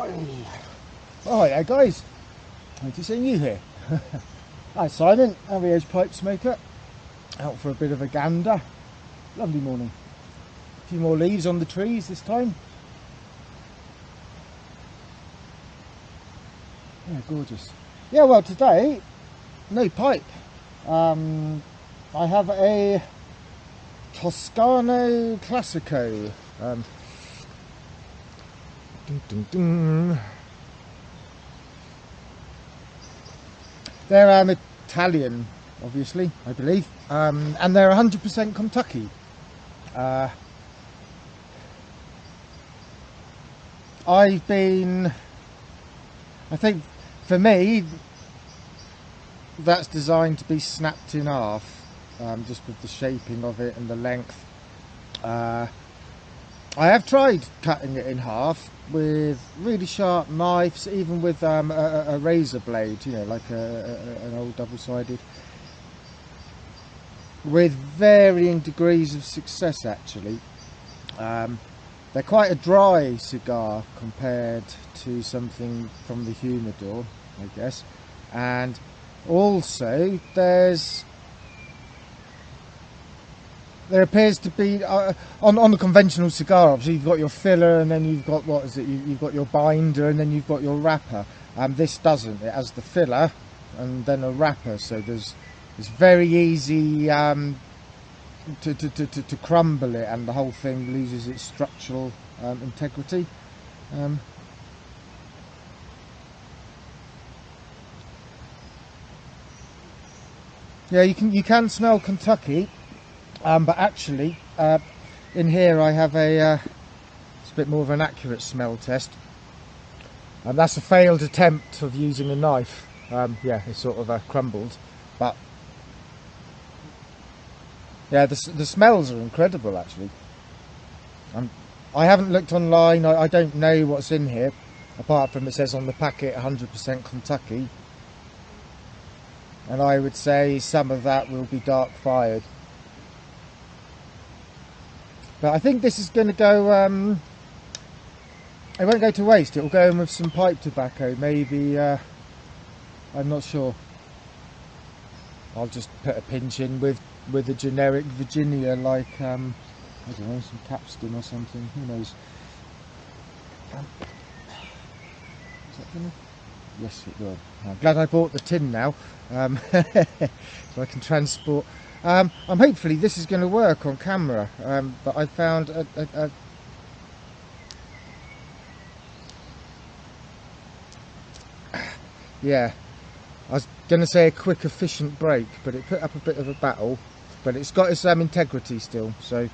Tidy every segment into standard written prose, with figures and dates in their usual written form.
Oh, hi there guys, good to see you here. Hi Simon, Avio's pipe smoker, out for a bit of a gander. Lovely morning. A few more leaves on the trees this time. Yeah, gorgeous. Yeah, well today, no pipe. I have a Toscano Classico. Ding, ding, ding. They're Italian, obviously, I believe, and they're 100% Kentucky. I think for me, that's designed to be snapped in half, just with the shaping of it and the length. I have tried cutting it in half with really sharp knives, even with a razor blade, you know, like an old double-sided, with varying degrees of success actually. They're quite a dry cigar compared to something from the humidor, I guess, and also there appears to be on the conventional cigar, obviously you've got your filler, and then you've got, what is it, you've got your binder, and then you've got your wrapper. This doesn't. It has the filler and then a wrapper, so it's very easy to crumble it, and the whole thing loses its structural integrity. Yeah, you can smell Kentucky. But actually, in here I have it's a bit more of an accurate smell test. And that's a failed attempt of using a knife. Yeah, it's sort of crumbled. But yeah, the smells are incredible actually. I haven't looked online, I don't know what's in here, apart from it says on the packet 100% Kentucky. And I would say some of that will be dark fired. But I think this is going to go, it won't go to waste, it will go in with some pipe tobacco, maybe, I'm not sure. I'll just put a pinch in with a generic Virginia, like, I don't know, some capstan or something, who knows. Is that gonna? Yes, it will. I'm glad I bought the tin now, so I can transport. Hopefully this is going to work on camera, but I found yeah, I was going to say a quick efficient break, but it put up a bit of a battle, but it's got its integrity still, so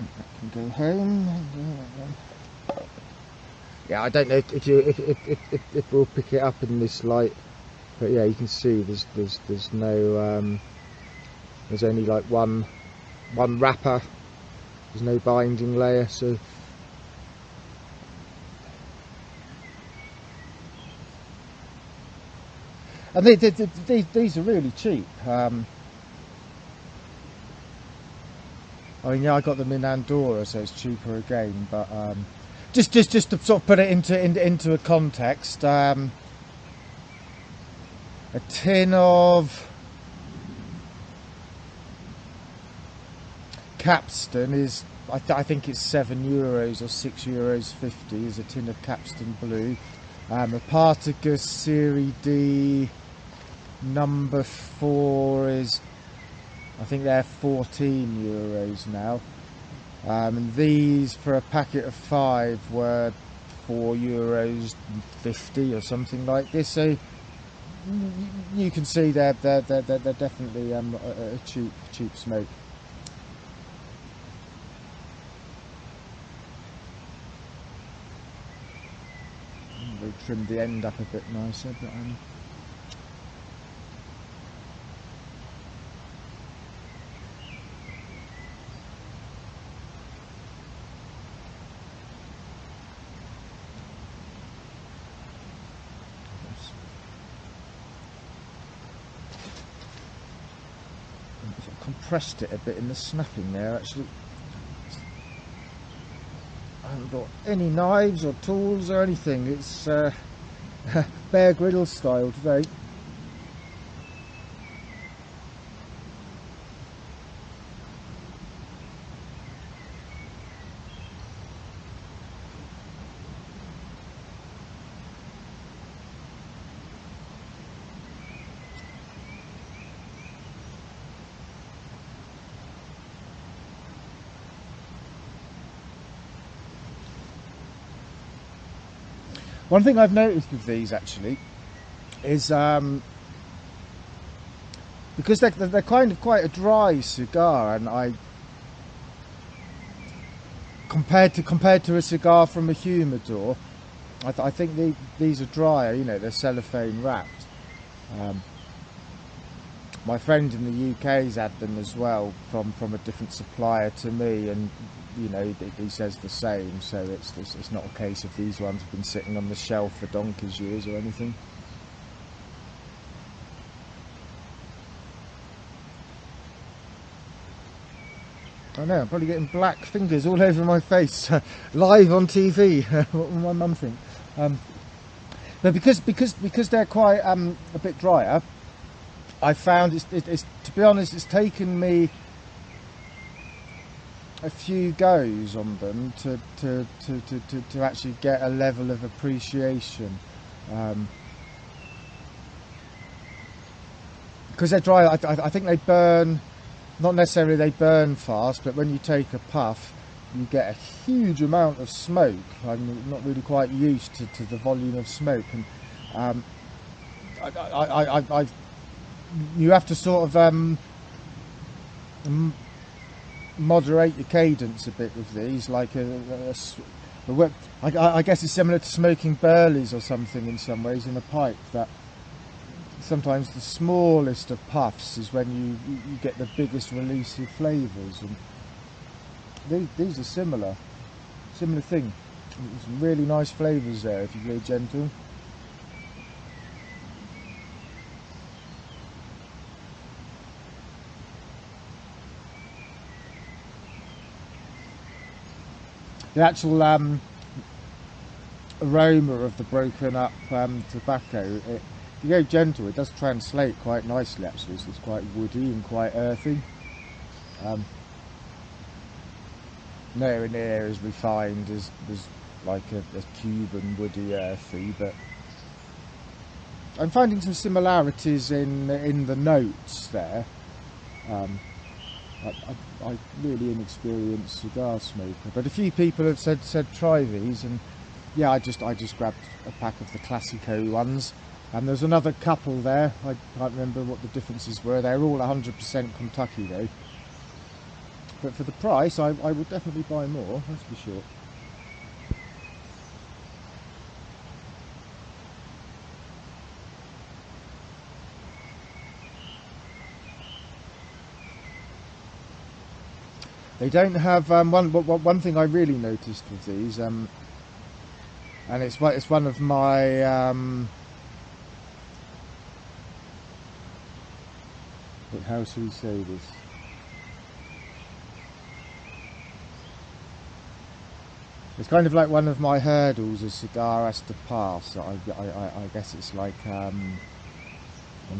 I can go home. Yeah, I don't know if we'll pick it up in this light. But yeah, you can see there's no there's only like one wrapper. There's no binding layer, so and these are really cheap. I mean, yeah, I got them in Andorra, so it's cheaper again. But just to sort of put it into a context. A tin of capstan is, I think it's €7 or €6.50 is a tin of capstan blue. A Partagas Series D number 4 is, I think they're €14 now. And these for a packet of 5 were €4.50 or something like this. So you can see they're definitely a cheap smoke. They trimmed the end up a bit nicer, but compressed it a bit in the snapping there actually. brought any knives or tools or anything. It's Bear Grylls style today. One thing I've noticed with these actually is because they're kind of quite a dry cigar, and compared to a cigar from a humidor, I think these are drier. You know, they're cellophane wrapped. My friend in the UK's had them as well from a different supplier to me, and you know, he says the same. So it's not a case of these ones have been sitting on the shelf for donkey's years or anything. I know, I'm probably getting black fingers all over my face live on TV. What will my mum think? But because they're quite a bit drier, I found it's to be honest, it's taken me a few goes on them to actually get a level of appreciation. Because they're dry, I think they burn. Not necessarily they burn fast, but when you take a puff, you get a huge amount of smoke. I'm not really quite used to the volume of smoke, and you have to sort of moderate your cadence a bit with these. Like I guess it's similar to smoking burleys or something in some ways in a pipe. That sometimes the smallest of puffs is when you get the biggest release of flavours, and these are similar thing. Some really nice flavours there if you go gentle. The actual aroma of the broken up tobacco, if you go gentle, it does translate quite nicely actually. So it's quite woody and quite earthy. Nowhere near as refined as like a Cuban woody earthy, but I'm finding some similarities in the notes there. I'm really inexperienced cigar smoker, but a few people have said try these, and yeah, I just grabbed a pack of the Classico ones, and there's another couple there. I can't remember what the differences were. They're all 100% Kentucky though, but for the price I would definitely buy more, that's for sure. They don't have one thing I really noticed with these, and it's one of my how shall we say this? It's kind of like one of my hurdles a cigar has to pass. I guess it's like one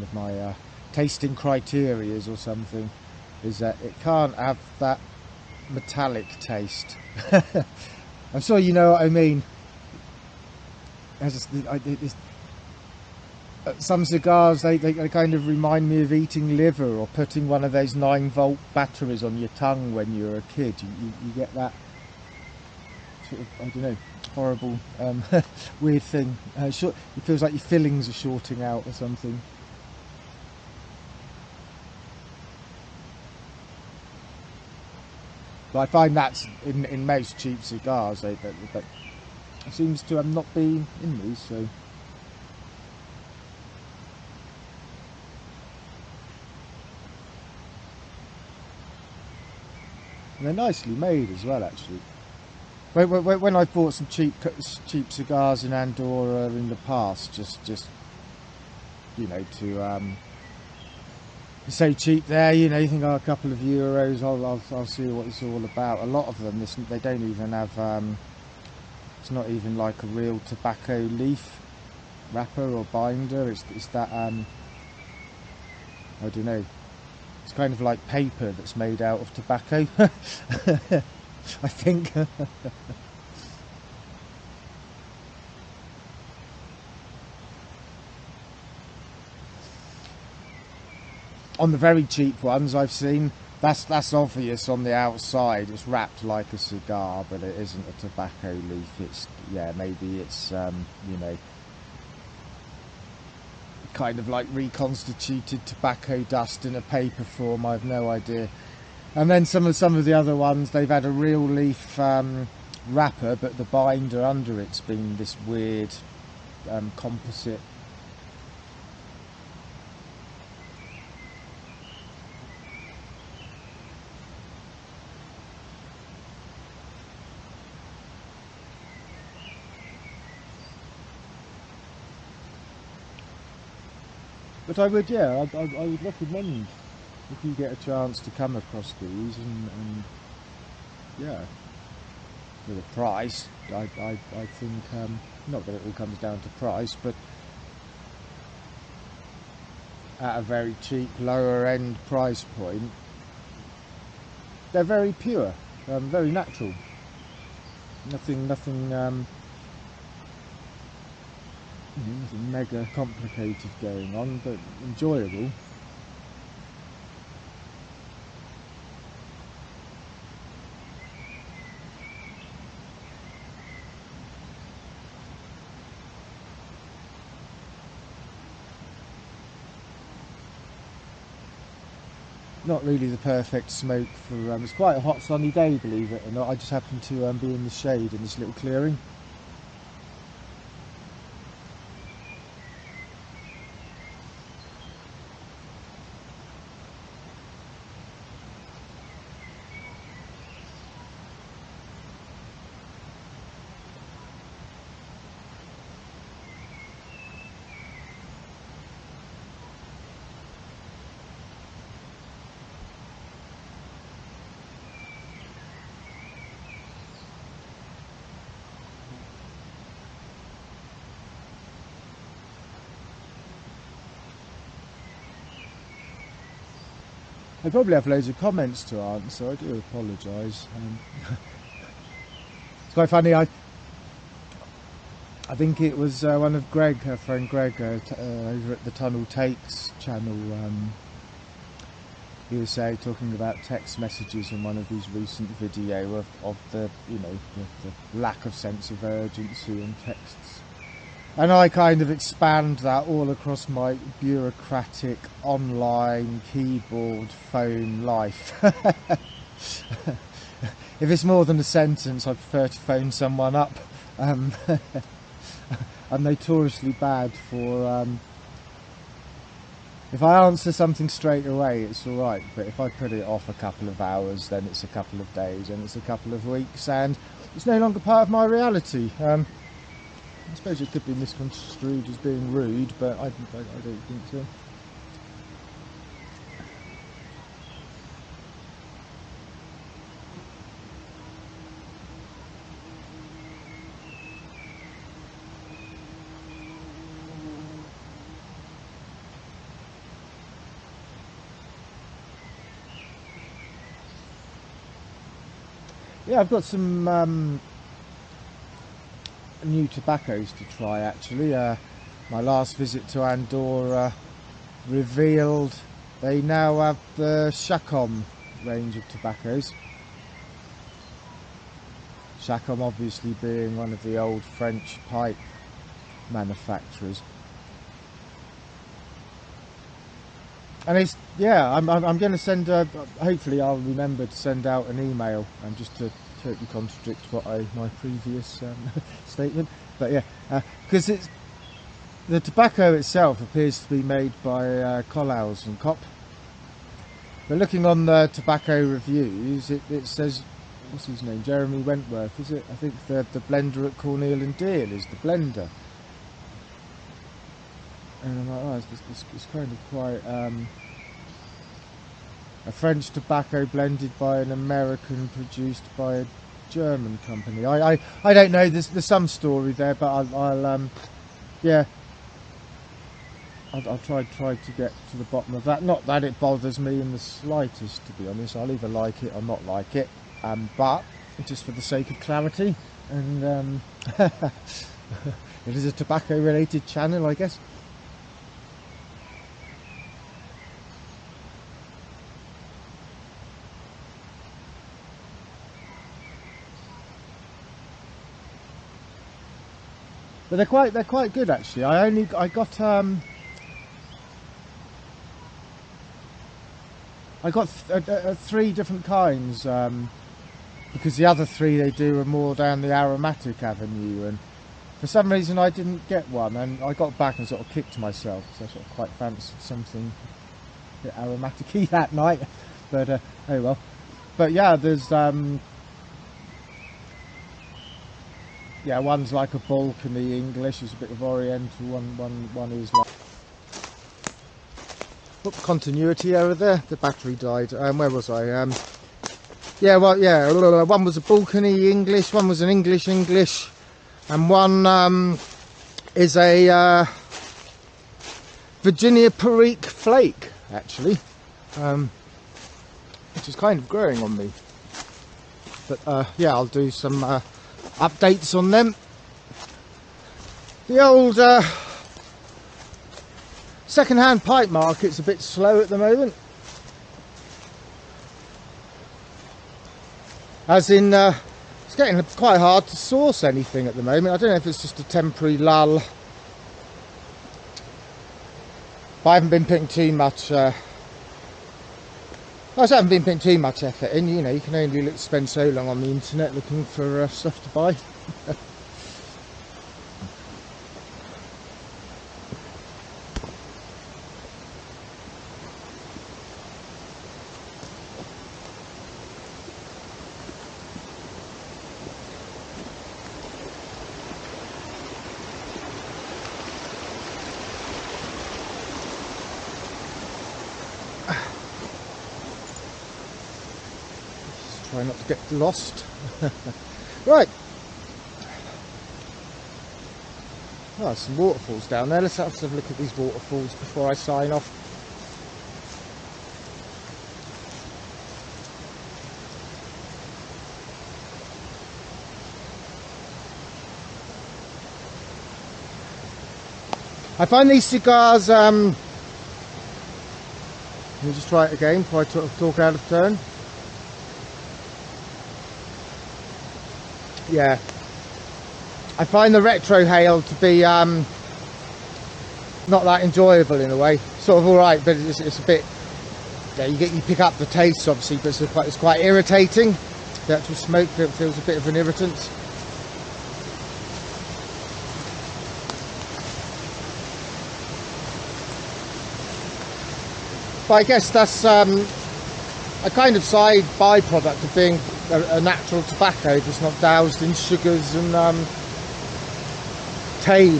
of my tasting criterias or something, is that it can't have that metallic taste. I'm sure you know what I mean. Some cigars they kind of remind me of eating liver or putting one of those 9-volt batteries on your tongue when you're a kid. You get that sort of, I don't know, horrible weird thing. It feels like your fillings are shorting out or something. But I find that's in most cheap cigars, that seems to have not been in these. So, and they're nicely made as well, actually. When I've bought some cheap cigars in Andorra in the past, just you know, to so cheap there, you know, you think, oh, a couple of euros, I'll see what it's all about. A lot of them, they don't even have It's not even like a real tobacco leaf wrapper or binder. It's that I don't know. It's kind of like paper that's made out of tobacco. I think. On the very cheap ones I've seen, that's obvious on the outside. It's wrapped like a cigar, but it isn't a tobacco leaf. It's, yeah, maybe it's you know, kind of like reconstituted tobacco dust in a paper form. I've no idea. And then some of the other ones, they've had a real leaf wrapper, but the binder under it's been this weird composite. But I would, yeah, I would recommend, if you get a chance to come across these, and yeah, for the price, I think, not that it all comes down to price, but at a very cheap, lower end price point, they're very pure, very natural. Nothing mega complicated going on, but enjoyable. Not really the perfect smoke for, it's quite a hot sunny day, believe it or not. I just happened to be in the shade in this little clearing. I probably have loads of comments to answer, I do apologise. It's quite funny, I think it was one of Greg, her friend Greg, over at the Tunnel Takes channel, he was talking about text messages in one of his recent videos of the, you know, the lack of sense of urgency in texts. And I kind of expand that all across my bureaucratic online keyboard phone life. If it's more than a sentence, I prefer to phone someone up. I'm notoriously bad for... if I answer something straight away, it's alright, but if I put it off a couple of hours, then it's a couple of days, and it's a couple of weeks, and it's no longer part of my reality. I suppose it could be misconstrued as being rude, but I don't think so. Yeah, I've got some new tobaccos to try actually. My last visit to Andorra revealed they now have the Chacom range of tobaccos. Chacom obviously being one of the old French pipe manufacturers. And it's, yeah, I'm going to send, hopefully I'll remember to send out an email, and just to totally contradict what my previous statement, but yeah, because it's, the tobacco itself appears to be made by Collaus and Cop, but looking on the tobacco reviews, it says, what's his name, Jeremy Wentworth, is it? I think the blender at Cornell and Deal is the blender, and I'm like, oh, it's kind of quite a French tobacco blended by an American, produced by a German company. I don't know. There's some story there, but I'll yeah. I'll try to get to the bottom of that. Not that it bothers me in the slightest, to be honest. I'll either like it or not like it. But just for the sake of clarity, and it is a tobacco-related channel, I guess. But they're quite good actually. I got 3 different kinds because the other 3 they do are more down the aromatic avenue, and for some reason I didn't get one, and I got back and sort of kicked myself because I sort of quite fancied something a bit aromatic-y that night. But oh well. But yeah, there's yeah, one's like a Balcony English, it's a bit of Oriental. One is like. Continuity over there. The battery died. Where was I? Yeah, well, yeah. One was a Balcony English, one was an English, and one is a Virginia Perique Flake, actually, which is kind of growing on me. But yeah, I'll do some updates on them. The old second-hand pipe market's a bit slow at the moment, as in it's getting quite hard to source anything at the moment. I don't know if it's just a temporary lull, but I haven't been putting too much I haven't been putting too much effort in. You know, you can only spend so long on the internet looking for stuff to buy. Try not to get lost. Right. Oh, there's some waterfalls down there. Let's have a look at these waterfalls before I sign off. I find these cigars, let me just try it again before I talk out of turn. Yeah, I find the retrohale to be not that enjoyable in a way. Sort of all right, but it's a bit. Yeah, you pick up the taste obviously, but it's quite irritating. The actual smoke feels a bit of an irritant. But I guess that's a kind of side byproduct of being a natural tobacco, just not doused in sugars and tamed.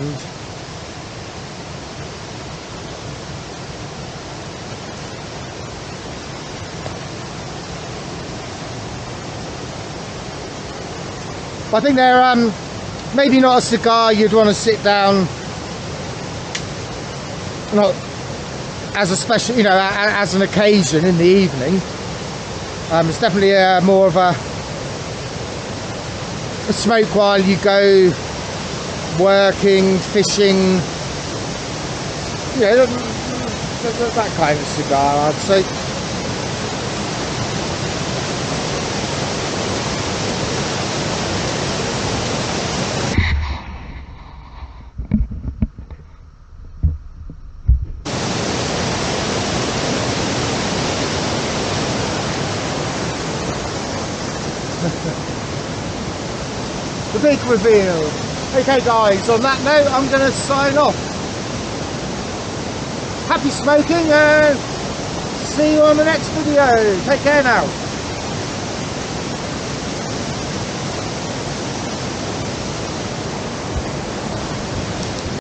I think they're maybe not a cigar you'd want to sit down, not as a special, you know, as an occasion in the evening. It's definitely more of a smoke while you go working, fishing, you know, that kind of cigar, I'd say. The big reveal. Okay guys, on that note I'm going to sign off. Happy smoking and see you on the next video. Take care now.